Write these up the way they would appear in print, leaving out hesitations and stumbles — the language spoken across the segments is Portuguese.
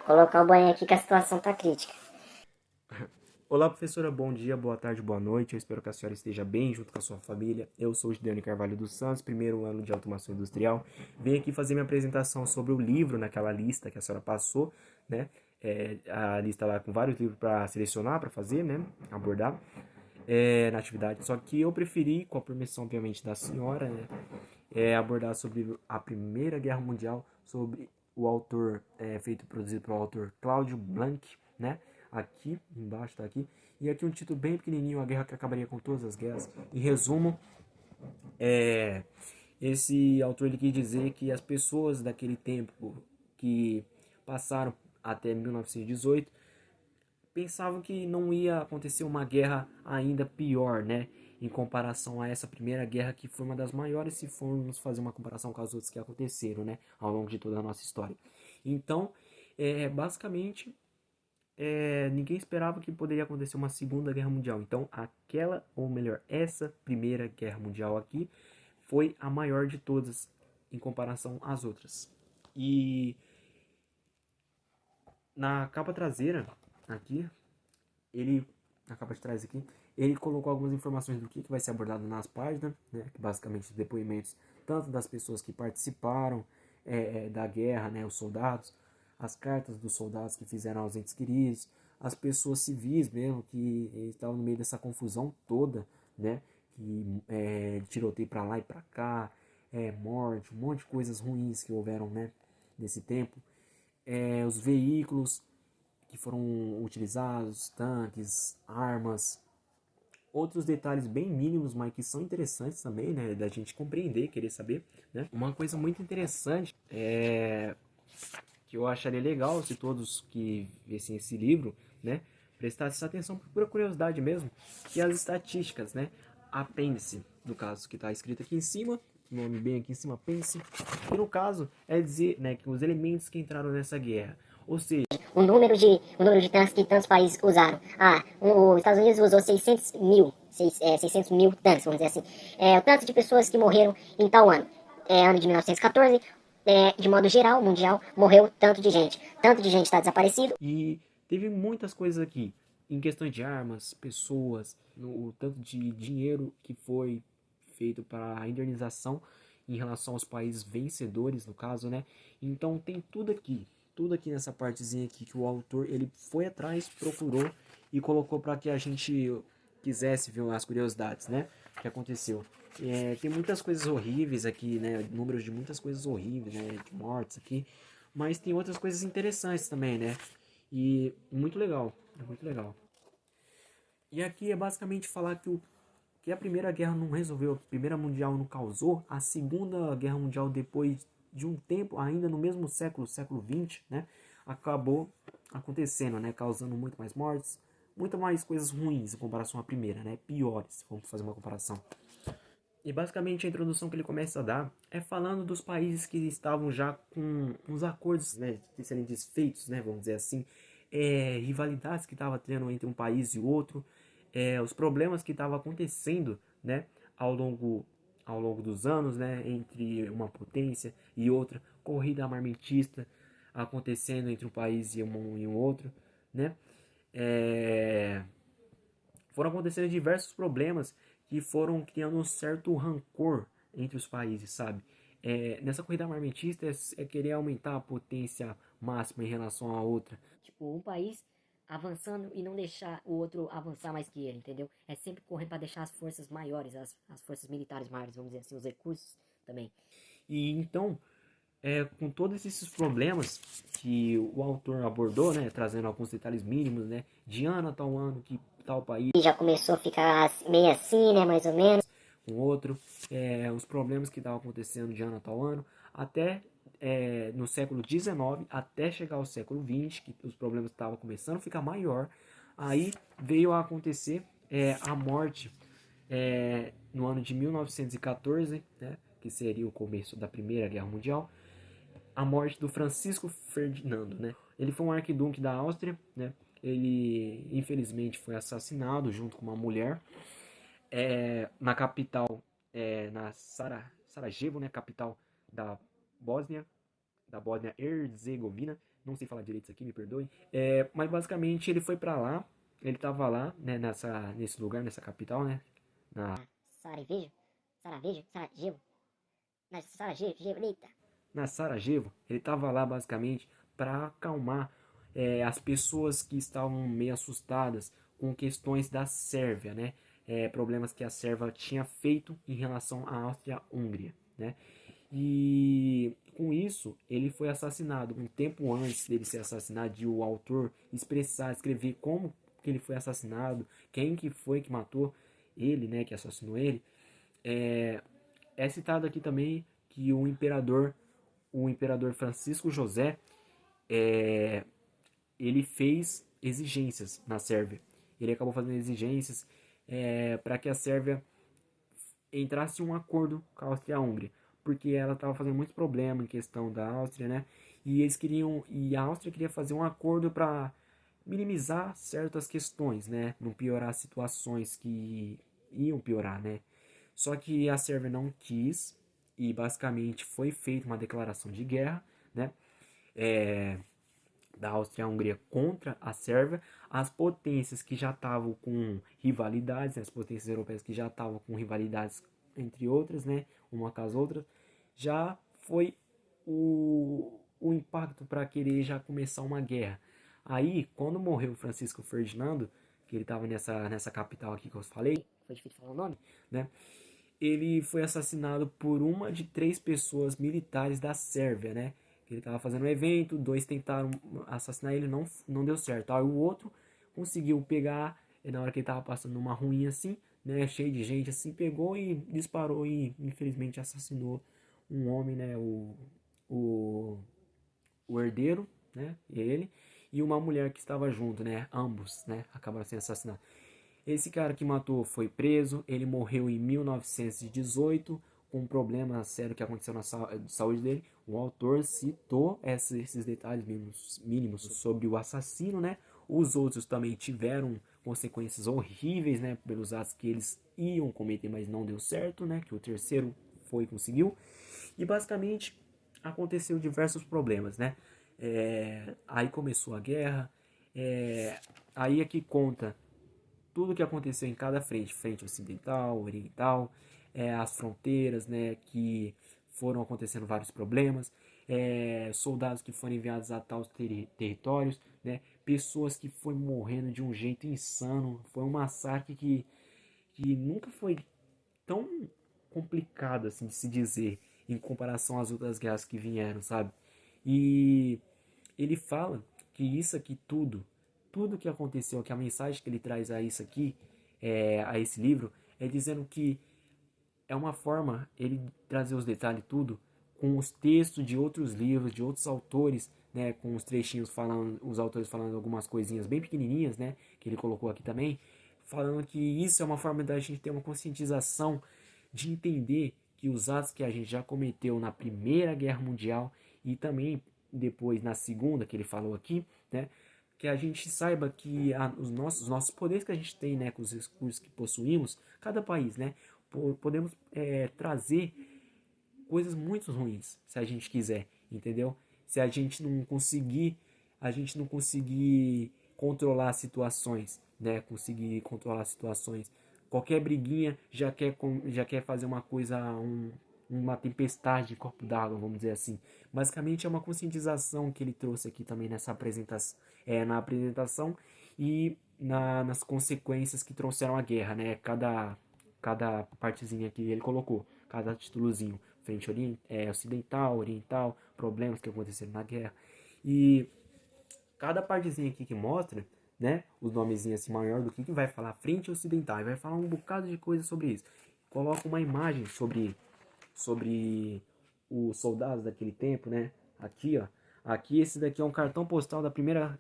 colocar o banho aqui que a situação tá crítica. Olá, professora, bom dia, boa tarde, boa noite. Eu espero que a senhora esteja bem junto com a sua família. Eu sou o Gideone Carvalho dos Santos, primeiro ano de automação industrial. Venho aqui fazer minha apresentação sobre o livro naquela lista que a senhora passou, né? A lista lá com vários livros para selecionar, para fazer, né? Abordar na atividade. Só que eu preferi, com a permissão, obviamente, da senhora, né? Abordar sobre a Primeira Guerra Mundial, sobre o autor, produzido pelo autor Cláudio Blanc, né? Aqui, embaixo tá aqui. E aqui um título bem pequenininho, A Guerra que Acabaria com Todas as Guerras. Em resumo, esse autor ele quis dizer que as pessoas daquele tempo que passaram até 1918 pensavam que não ia acontecer uma guerra ainda pior, né? Em comparação a essa primeira guerra que foi uma das maiores, se formos fazer uma comparação com as outras que aconteceram, né? Ao longo de toda a nossa história. Então, basicamente, ninguém esperava que poderia acontecer uma segunda guerra mundial. Então, aquela, ou melhor, essa primeira guerra mundial aqui, foi a maior de todas em comparação às outras. E na capa traseira, aqui, ele, na capa de trás aqui, ele colocou algumas informações do que vai ser abordado nas páginas, né, que basicamente depoimentos tanto das pessoas que participaram da guerra, né, os soldados, as cartas dos soldados que fizeram aos entes queridos, as pessoas civis mesmo que estavam no meio dessa confusão toda, né, que tiroteio para lá e para cá, morte, um monte de coisas ruins que houveram, né, nesse tempo, os veículos que foram utilizados, tanques, armas, outros detalhes bem mínimos, mas que são interessantes também, né, da gente compreender, querer saber, né. Uma coisa muito interessante que eu acharia legal se todos que vissem esse livro, né, prestassem atenção por pura curiosidade mesmo, que as estatísticas, né, apêndice, no caso, que está escrito aqui em cima, nome bem aqui em cima, apêndice, que no caso é dizer, né, que os elementos que entraram nessa guerra, ou seja, O número de tanques que tantos países usaram. Os Estados Unidos usou 600 mil, 600 mil tanques, vamos dizer assim. O tanto de pessoas que morreram em tal ano. Ano de 1914, de modo geral, mundial, morreu tanto de gente. Tanto de gente está desaparecido. e teve muitas coisas aqui, em questões de armas, pessoas, o tanto de dinheiro que foi feito para a indenização em relação aos países vencedores, no caso, né? Então tem tudo aqui nessa partezinha aqui que o autor ele foi atrás, procurou e colocou para que a gente quisesse ver as curiosidades, né? Que aconteceu. Tem muitas coisas horríveis aqui, né? Números de muitas coisas horríveis, né? De mortes aqui. Mas tem outras coisas interessantes também, né? E muito legal, é muito legal. E aqui é basicamente falar que a Primeira Guerra não resolveu, a Primeira Mundial não causou, a Segunda Guerra Mundial depois de um tempo, ainda no mesmo século, século XX, né, acabou acontecendo, né, causando muito mais mortes, muito mais coisas ruins em comparação à primeira, né, piores, vamos fazer uma comparação. E basicamente a introdução que ele começa a dar é falando dos países que estavam já com uns acordos, né, de serem desfeitos, né, vamos dizer assim, rivalidades que estava tendo entre um país e outro, os problemas que estavam acontecendo, né, ao longo ao longo dos anos, né, entre uma potência e outra, corrida armamentista acontecendo entre um país e um outro, né, é, foram acontecendo diversos problemas que foram criando um certo rancor entre os países, sabe? Nessa corrida armamentista é querer aumentar a potência máxima em relação à outra. Tipo, um país avançando e não deixar o outro avançar mais que ele, entendeu? É sempre correndo para deixar as forças maiores, as forças militares maiores, vamos dizer assim, os recursos também. E então, com todos esses problemas que o autor abordou, né, trazendo alguns detalhes mínimos, né, de ano a tal ano que tal país E já começou a ficar meio assim, né, mais ou menos. com outro, os problemas que estavam acontecendo de ano a tal ano, até no século XIX, até chegar ao século XX, que os problemas estavam começando a ficar maior, aí veio a acontecer a morte no ano de 1914, né, que seria o começo da Primeira Guerra Mundial, a morte do Francisco Ferdinando, né? Ele foi um arquiduque da Áustria, né? Ele infelizmente foi assassinado junto com uma mulher na capital, na Sarajevo, né, capital da Bósnia, Herzegovina, não sei falar direito isso aqui, me perdoe. Mas basicamente ele foi pra lá, ele tava lá, né, nesse lugar, nessa capital, né, na, Sarajevo? Sarajevo? Sarajevo? Sarajevo, eita. na Sarajevo, ele tava lá basicamente para acalmar as pessoas que estavam meio assustadas com questões da Sérvia, né, problemas que a Sérvia tinha feito em relação à Áustria-Hungria, né. E com isso, ele foi assassinado. Um tempo antes dele ser assassinado, de o autor expressar, escrever como que ele foi assassinado, quem que foi que matou ele, né, que assassinou ele. É citado aqui também que o imperador Francisco José, é, ele fez exigências na Sérvia. Ele acabou fazendo exigências para que a Sérvia entrasse em um acordo com a Áustria-Hungria, porque ela estava fazendo muitos problemas em questão da Áustria, né? E a Áustria queria fazer um acordo para minimizar certas questões, né? Não piorar situações que iam piorar, né? Só que a Sérvia não quis e basicamente foi feita uma declaração de guerra, né? Da Áustria-Hungria contra a Sérvia, as potências que já estavam com rivalidades, né, as potências europeias que já estavam com rivalidades entre outras, né, uma com as outras, já foi o impacto para querer já começar uma guerra. Aí, quando morreu Francisco Ferdinando, que ele estava nessa capital aqui que eu falei, foi difícil falar o nome, né? Ele foi assassinado por uma de 3 pessoas militares da Sérvia, né? Ele estava fazendo um evento, 2 tentaram assassinar ele, não deu certo. Aí o outro conseguiu pegar, e na hora que ele estava passando numa ruinha assim, né, cheio de gente assim, pegou e disparou e infelizmente assassinou um homem, né, o, o herdeiro, né, ele, e uma mulher que estava junto, né, ambos, né, acabaram sendo assassinados. Esse cara que matou foi preso, ele morreu em 1918 com um problema sério que aconteceu na saúde dele. O autor citou esses detalhes mínimos sobre o assassino, né? Os outros também tiveram consequências horríveis, né? Pelos atos que eles iam cometer, mas não deu certo, né? Que o terceiro foi e conseguiu. E basicamente aconteceu diversos problemas, né? Aí começou a guerra. Aí é que conta tudo que aconteceu em cada frente, frente ocidental, oriental, as fronteiras, né, que foram acontecendo vários problemas, soldados que foram enviados a tais territórios, né, pessoas que foram morrendo de um jeito insano, foi um massacre que nunca foi tão complicado assim de se dizer em comparação às outras guerras que vieram, sabe? E ele fala que isso aqui tudo que aconteceu, que a mensagem que ele traz a isso aqui, a esse livro, é dizendo que é uma forma ele trazer os detalhes tudo com os textos de outros livros, de outros autores, né, com os trechinhos falando, os autores falando algumas coisinhas bem pequenininhas, né, que ele colocou aqui também, falando que isso é uma forma da gente ter uma conscientização de entender que os atos que a gente já cometeu na Primeira Guerra Mundial e também depois na Segunda, que ele falou aqui, né, que a gente saiba que os nossos poderes que a gente tem, né, com os recursos que possuímos, cada país, né, podemos trazer coisas muito ruins, se a gente quiser, entendeu? Se a gente não conseguir controlar situações, né, conseguir controlar situações, qualquer briguinha já quer fazer uma coisa, uma tempestade de copo d'água, vamos dizer assim. Basicamente é uma conscientização que ele trouxe aqui também nessa apresentação, na apresentação e nas consequências que trouxeram a guerra, né? Cada partezinha que ele colocou, cada títulozinho, frente ocidental, oriental, problemas que aconteceram na guerra. E cada partezinha aqui que mostra, né, os nomezinhos assim maior do que vai falar frente ocidental, e vai falar um bocado de coisa sobre isso. Coloca uma imagem sobre os soldados daquele tempo, né? Aqui, ó. Aqui esse daqui é um cartão postal da primeira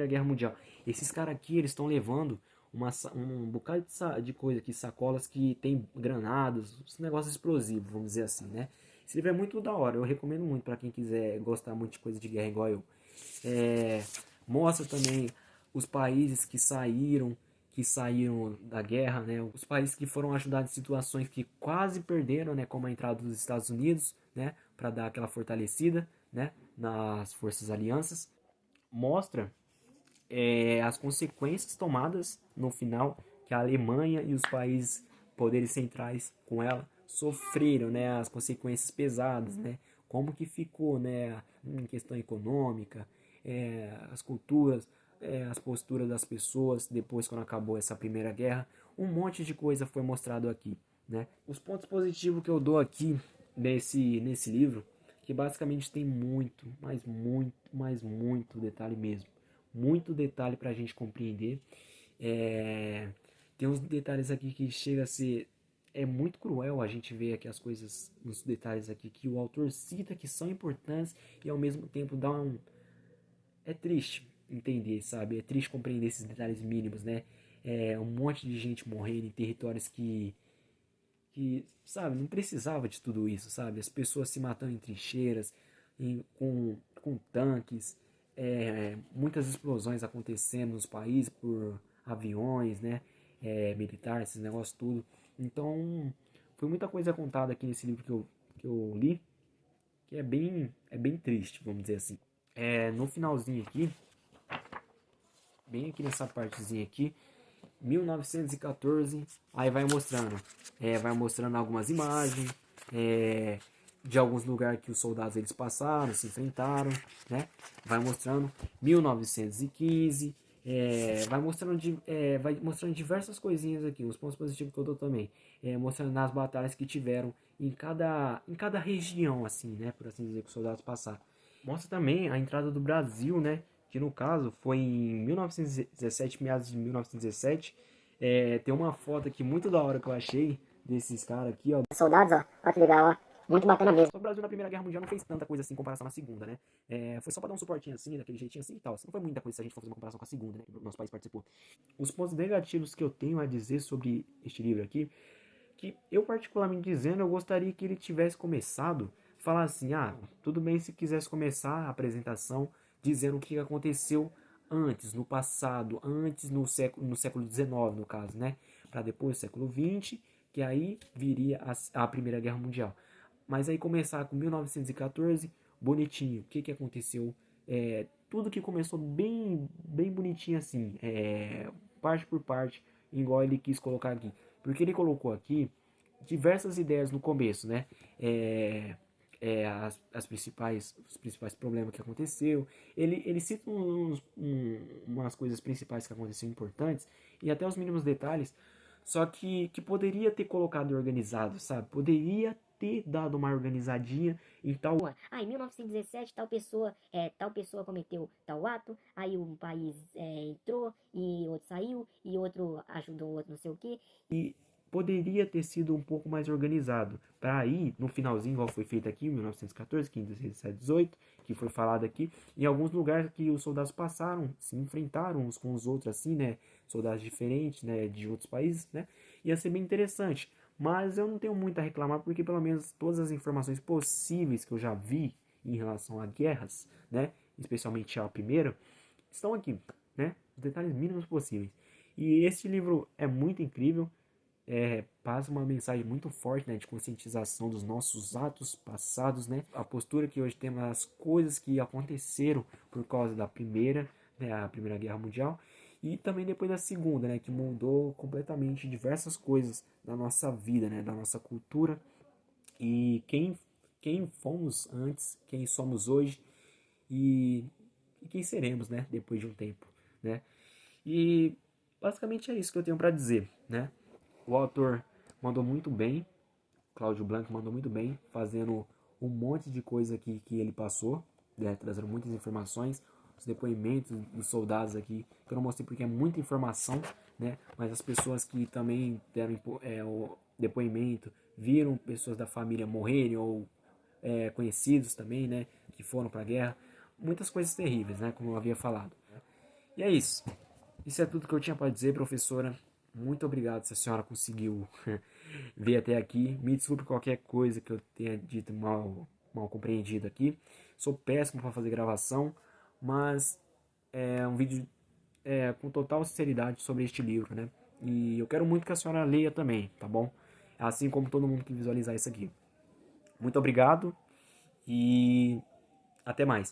Guerra Mundial. Esses caras aqui, eles estão levando um bocado de coisa aqui, sacolas que tem granadas, uns negócios explosivos, vamos dizer assim, né? Esse livro é muito da hora, eu recomendo muito para quem quiser gostar muito de coisa de guerra igual eu. Mostra também os países que saíram da guerra, né? Os países que foram ajudados em situações que quase perderam, né? Como a entrada dos Estados Unidos, né? Para dar aquela fortalecida, né? nas forças alianças, mostra as consequências tomadas no final que a Alemanha e os países poderes centrais com ela sofreram, né, as consequências pesadas, né, como que ficou, né, em questão econômica, as culturas, as posturas das pessoas depois quando acabou essa primeira guerra, um monte de coisa foi mostrado aqui, né. Os pontos positivos que eu dou aqui nesse livro, que basicamente tem muito, mas muito detalhe mesmo, muito detalhe para a gente compreender. Tem uns detalhes aqui que chega a ser muito cruel a gente ver aqui as coisas nos detalhes aqui que o autor cita que são importantes e ao mesmo tempo dá é triste entender, sabe? É triste compreender esses detalhes mínimos, né? Um monte de gente morrendo em territórios que, sabe, não precisava de tudo isso, sabe? As pessoas se matando em trincheiras, com tanques, muitas explosões acontecendo nos países por aviões, né? Militares, esses negócios tudo. Então, foi muita coisa contada aqui nesse livro que eu li, que é bem triste, vamos dizer assim. No finalzinho aqui, bem aqui nessa partezinha aqui, 1914, aí vai mostrando algumas imagens de alguns lugares que os soldados eles passaram, se enfrentaram, né? Vai mostrando 1915, vai mostrando diversas coisinhas aqui, os pontos positivos que eu dou também, mostrando nas batalhas que tiveram em cada região, assim, né? Por assim dizer, que os soldados passaram. Mostra também a entrada do Brasil, né? Que no caso foi em 1917, meados de 1917. Tem uma foto aqui muito da hora que eu achei desses caras aqui, ó. Soldados, ó. Ó que legal, ó. Muito bacana mesmo. O Brasil na Primeira Guerra Mundial não fez tanta coisa assim em comparação na Segunda, né? Foi só pra dar um suportinho assim, daquele jeitinho assim e tal. Não foi muita coisa se a gente for fazer uma comparação com a Segunda, né? Que o nosso país participou. Os pontos negativos que eu tenho a dizer sobre este livro aqui, que eu particularmente dizendo, eu gostaria que ele tivesse começado, falar assim, tudo bem se quisesse começar a apresentação dizendo o que aconteceu antes, no passado, antes no século XIX, no caso, né? Para depois, século XX, que aí viria a Primeira Guerra Mundial. Mas aí começar com 1914, bonitinho, o que aconteceu? Tudo que começou bem, bem bonitinho assim, parte por parte, igual ele quis colocar aqui. Porque ele colocou aqui diversas ideias no começo, né? Os principais problemas que aconteceu. Ele cita umas coisas principais que aconteceram importantes e até os mínimos detalhes, só que poderia ter colocado organizado, sabe? Poderia ter dado uma organizadinha em tal. Em 1917 tal pessoa cometeu tal ato, aí um país entrou e outro saiu e outro ajudou o outro não sei o quê. E poderia ter sido um pouco mais organizado. Para aí, no finalzinho, igual foi feito aqui, em 1914, 15, 16, 17, 18, que foi falado aqui, em alguns lugares que os soldados passaram, se enfrentaram uns com os outros, assim, né? Soldados diferentes, né? De outros países, né? Ia ser bem interessante. Mas eu não tenho muito a reclamar, porque pelo menos todas as informações possíveis que eu já vi em relação a guerras, né? Especialmente a primeira, estão aqui, né? Os detalhes mínimos possíveis. E esse livro é muito incrível, passa uma mensagem muito forte, né, de conscientização dos nossos atos passados, né, a postura que hoje temos, as coisas que aconteceram por causa da primeira, né, a Primeira Guerra Mundial, e também depois da Segunda, né, que mudou completamente diversas coisas da nossa vida, né, da nossa cultura, e quem fomos antes, quem somos hoje, e, e quem seremos, né, depois de um tempo, né. E basicamente é isso que eu tenho para dizer, né. O autor mandou muito bem, Cláudio Blanco mandou muito bem, fazendo um monte de coisa aqui que ele passou, né, trazendo muitas informações, os depoimentos dos soldados aqui, que eu não mostrei porque é muita informação, né, mas as pessoas que também deram o depoimento, viram pessoas da família morrerem ou conhecidos também, né, que foram para a guerra, muitas coisas terríveis, né, como eu havia falado. E é isso. Isso é tudo que eu tinha para dizer, professora. Muito obrigado se a senhora conseguiu ver até aqui. Me desculpe qualquer coisa que eu tenha dito mal compreendido aqui. Sou péssimo para fazer gravação, mas é um vídeo com total sinceridade sobre este livro, né? E eu quero muito que a senhora leia também, tá bom? Assim como todo mundo que visualizar isso aqui. Muito obrigado e Até mais.